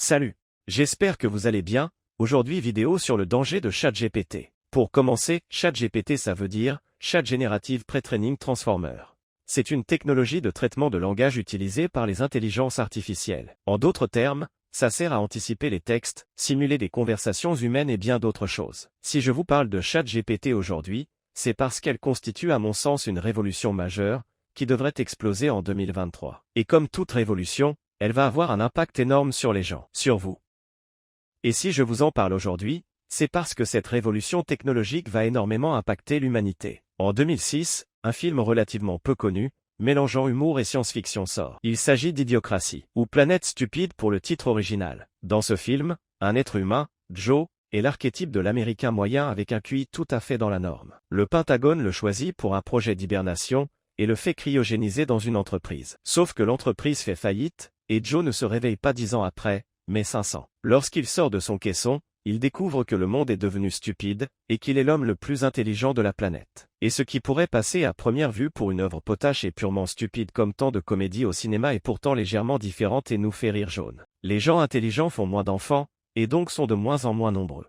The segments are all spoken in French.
Salut! J'espère que vous allez bien. Aujourd'hui vidéo sur le danger de ChatGPT. Pour commencer, ChatGPT ça veut dire Chat Generative Pre-Training Transformer. C'est une technologie de traitement de langage utilisée par les intelligences artificielles. En d'autres termes, ça sert à anticiper les textes, simuler des conversations humaines et bien d'autres choses. Si je vous parle de ChatGPT aujourd'hui, c'est parce qu'elle constitue à mon sens une révolution majeure, qui devrait exploser en 2023. Et comme toute révolution, elle va avoir un impact énorme sur les gens, sur vous. Et si je vous en parle aujourd'hui, c'est parce que cette révolution technologique va énormément impacter l'humanité. En 2006, un film relativement peu connu, mélangeant humour et science-fiction sort. Il s'agit d'Idiocratie, ou Planète stupide pour le titre original. Dans ce film, un être humain, Joe, est l'archétype de l'Américain moyen avec un QI tout à fait dans la norme. Le Pentagone le choisit pour un projet d'hibernation, et le fait cryogéniser dans une entreprise. Sauf que l'entreprise fait faillite, et Joe ne se réveille pas 10 ans après, mais 500. Lorsqu'il sort de son caisson, il découvre que le monde est devenu stupide, et qu'il est l'homme le plus intelligent de la planète. Et ce qui pourrait passer à première vue pour une œuvre potache et purement stupide comme tant de comédies au cinéma est pourtant légèrement différente et nous fait rire jaune. Les gens intelligents font moins d'enfants, et donc sont de moins en moins nombreux.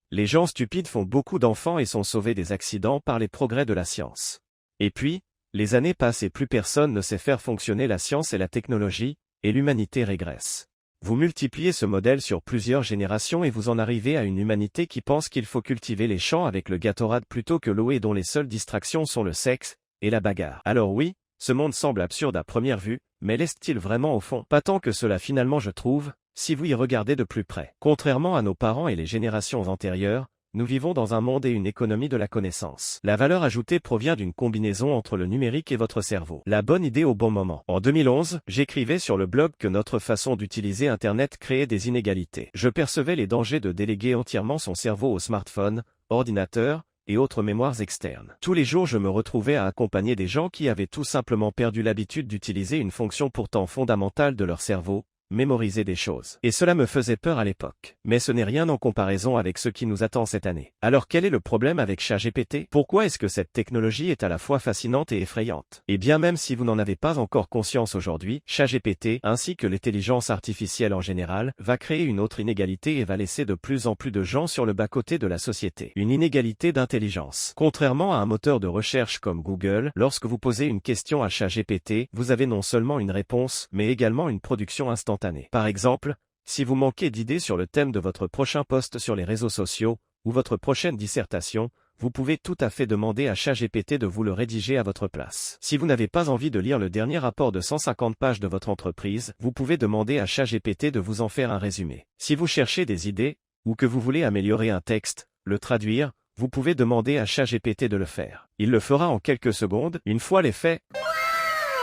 Les gens stupides font beaucoup d'enfants et sont sauvés des accidents par les progrès de la science. Et puis, les années passent et plus personne ne sait faire fonctionner la science et la technologie, et l'humanité régresse. Vous multipliez ce modèle sur plusieurs générations et vous en arrivez à une humanité qui pense qu'il faut cultiver les champs avec le Gatorade plutôt que l'eau et dont les seules distractions sont le sexe et la bagarre. Alors oui, ce monde semble absurde à première vue, mais l'est-il vraiment au fond? Pas tant que cela finalement je trouve, si vous y regardez de plus près. Contrairement à nos parents et les générations antérieures, nous vivons dans un monde et une économie de la connaissance. La valeur ajoutée provient d'une combinaison entre le numérique et votre cerveau. La bonne idée au bon moment. En 2011, j'écrivais sur le blog que notre façon d'utiliser Internet créait des inégalités. Je percevais les dangers de déléguer entièrement son cerveau au smartphone, ordinateur, et autres mémoires externes. Tous les jours je me retrouvais à accompagner des gens qui avaient tout simplement perdu l'habitude d'utiliser une fonction pourtant fondamentale de leur cerveau, mémoriser des choses. Et cela me faisait peur à l'époque. Mais ce n'est rien en comparaison avec ce qui nous attend cette année. Alors quel est le problème avec ChatGPT? Pourquoi est-ce que cette technologie est à la fois fascinante et effrayante? Et bien même si vous n'en avez pas encore conscience aujourd'hui, ChatGPT, ainsi que l'intelligence artificielle en général, va créer une autre inégalité et va laisser de plus en plus de gens sur le bas-côté de la société. Une inégalité d'intelligence. Contrairement à un moteur de recherche comme Google, lorsque vous posez une question à ChatGPT, vous avez non seulement une réponse, mais également une production instantanée. Par exemple, si vous manquez d'idées sur le thème de votre prochain post sur les réseaux sociaux, ou votre prochaine dissertation, vous pouvez tout à fait demander à ChatGPT de vous le rédiger à votre place. Si vous n'avez pas envie de lire le dernier rapport de 150 pages de votre entreprise, vous pouvez demander à ChatGPT de vous en faire un résumé. Si vous cherchez des idées, ou que vous voulez améliorer un texte, le traduire, vous pouvez demander à ChatGPT de le faire. Il le fera en quelques secondes. Une fois les faits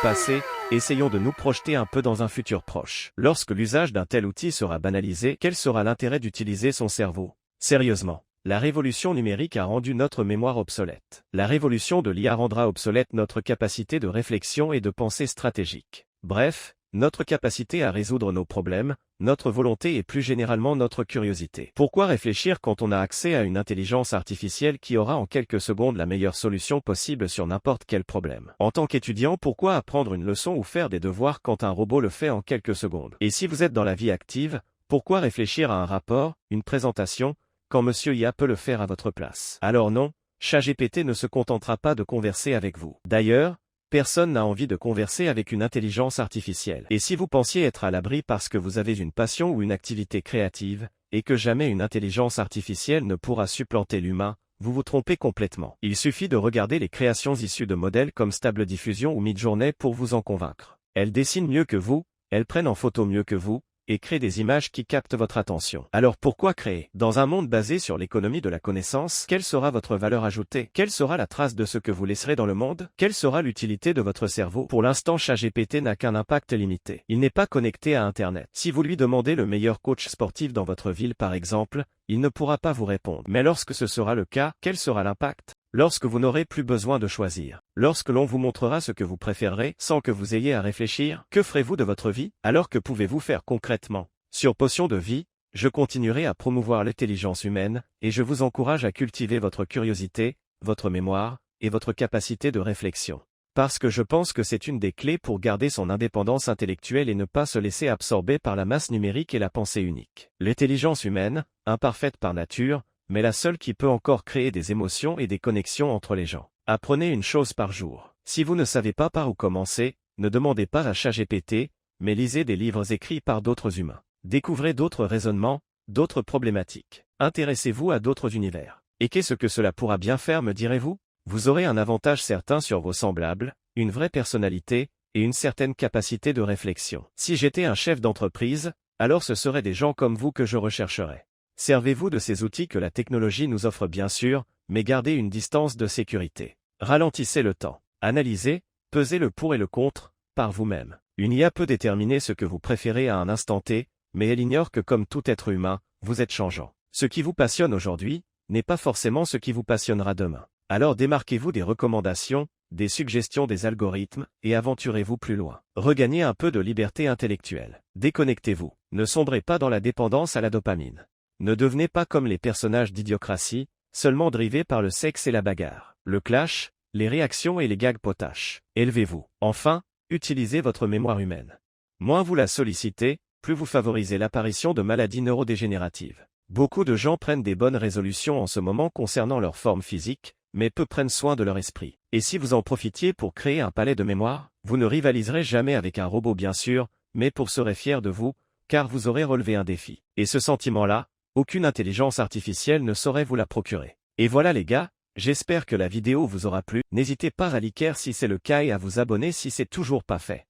passés, essayons de nous projeter un peu dans un futur proche. Lorsque l'usage d'un tel outil sera banalisé, quel sera l'intérêt d'utiliser son cerveau? Sérieusement, la révolution numérique a rendu notre mémoire obsolète. La révolution de l'IA rendra obsolète notre capacité de réflexion et de pensée stratégique. Bref, notre capacité à résoudre nos problèmes, notre volonté et plus généralement notre curiosité. Pourquoi réfléchir quand on a accès à une intelligence artificielle qui aura en quelques secondes la meilleure solution possible sur n'importe quel problème? En tant qu'étudiant, pourquoi apprendre une leçon ou faire des devoirs quand un robot le fait en quelques secondes? Et si vous êtes dans la vie active, pourquoi réfléchir à un rapport, une présentation, quand Monsieur IA peut le faire à votre place? Alors non, ChatGPT ne se contentera pas de converser avec vous. D'ailleurs, personne n'a envie de converser avec une intelligence artificielle. Et si vous pensiez être à l'abri parce que vous avez une passion ou une activité créative, et que jamais une intelligence artificielle ne pourra supplanter l'humain, vous vous trompez complètement. Il suffit de regarder les créations issues de modèles comme Stable Diffusion ou Midjourney pour vous en convaincre. Elles dessinent mieux que vous, elles prennent en photo mieux que vous, et créent des images qui captent votre attention. Alors pourquoi créer? Dans un monde basé sur l'économie de la connaissance, quelle sera votre valeur ajoutée? Quelle sera la trace de ce que vous laisserez dans le monde? Quelle sera l'utilité de votre cerveau? Pour l'instant, ChatGPT n'a qu'un impact limité. Il n'est pas connecté à Internet. Si vous lui demandez le meilleur coach sportif dans votre ville par exemple, il ne pourra pas vous répondre. Mais lorsque ce sera le cas, quel sera l'impact? Lorsque vous n'aurez plus besoin de choisir. Lorsque l'on vous montrera ce que vous préférerez, sans que vous ayez à réfléchir, que ferez-vous de votre vie? Alors que pouvez-vous faire concrètement? Sur Potion de vie, je continuerai à promouvoir l'intelligence humaine, et je vous encourage à cultiver votre curiosité, votre mémoire, et votre capacité de réflexion. Parce que je pense que c'est une des clés pour garder son indépendance intellectuelle et ne pas se laisser absorber par la masse numérique et la pensée unique. L'intelligence humaine, imparfaite par nature, mais la seule qui peut encore créer des émotions et des connexions entre les gens. Apprenez une chose par jour. Si vous ne savez pas par où commencer, ne demandez pas à ChatGPT, mais lisez des livres écrits par d'autres humains. Découvrez d'autres raisonnements, d'autres problématiques. Intéressez-vous à d'autres univers. Et qu'est-ce que cela pourra bien faire, me direz-vous? Vous aurez un avantage certain sur vos semblables, une vraie personnalité, et une certaine capacité de réflexion. Si j'étais un chef d'entreprise, alors ce seraient des gens comme vous que je rechercherais. Servez-vous de ces outils que la technologie nous offre bien sûr, mais gardez une distance de sécurité. Ralentissez le temps. Analysez, pesez le pour et le contre, par vous-même. Une IA peut déterminer ce que vous préférez à un instant T, mais elle ignore que comme tout être humain, vous êtes changeant. Ce qui vous passionne aujourd'hui, n'est pas forcément ce qui vous passionnera demain. Alors démarquez-vous des recommandations, des suggestions des algorithmes, et aventurez-vous plus loin. Regagnez un peu de liberté intellectuelle. Déconnectez-vous. Ne sombrez pas dans la dépendance à la dopamine. Ne devenez pas comme les personnages d'Idiocratie, seulement drivés par le sexe et la bagarre, le clash, les réactions et les gags potaches. Élevez-vous. Enfin, utilisez votre mémoire humaine. Moins vous la sollicitez, plus vous favorisez l'apparition de maladies neurodégénératives. Beaucoup de gens prennent des bonnes résolutions en ce moment concernant leur forme physique, mais peu prennent soin de leur esprit. Et si vous en profitiez pour créer un palais de mémoire, vous ne rivaliserez jamais avec un robot bien sûr, mais pour serez fier de vous, car vous aurez relevé un défi. Et ce sentiment-là, aucune intelligence artificielle ne saurait vous la procurer. Et voilà les gars, j'espère que la vidéo vous aura plu. N'hésitez pas à liker si c'est le cas et à vous abonner si c'est toujours pas fait.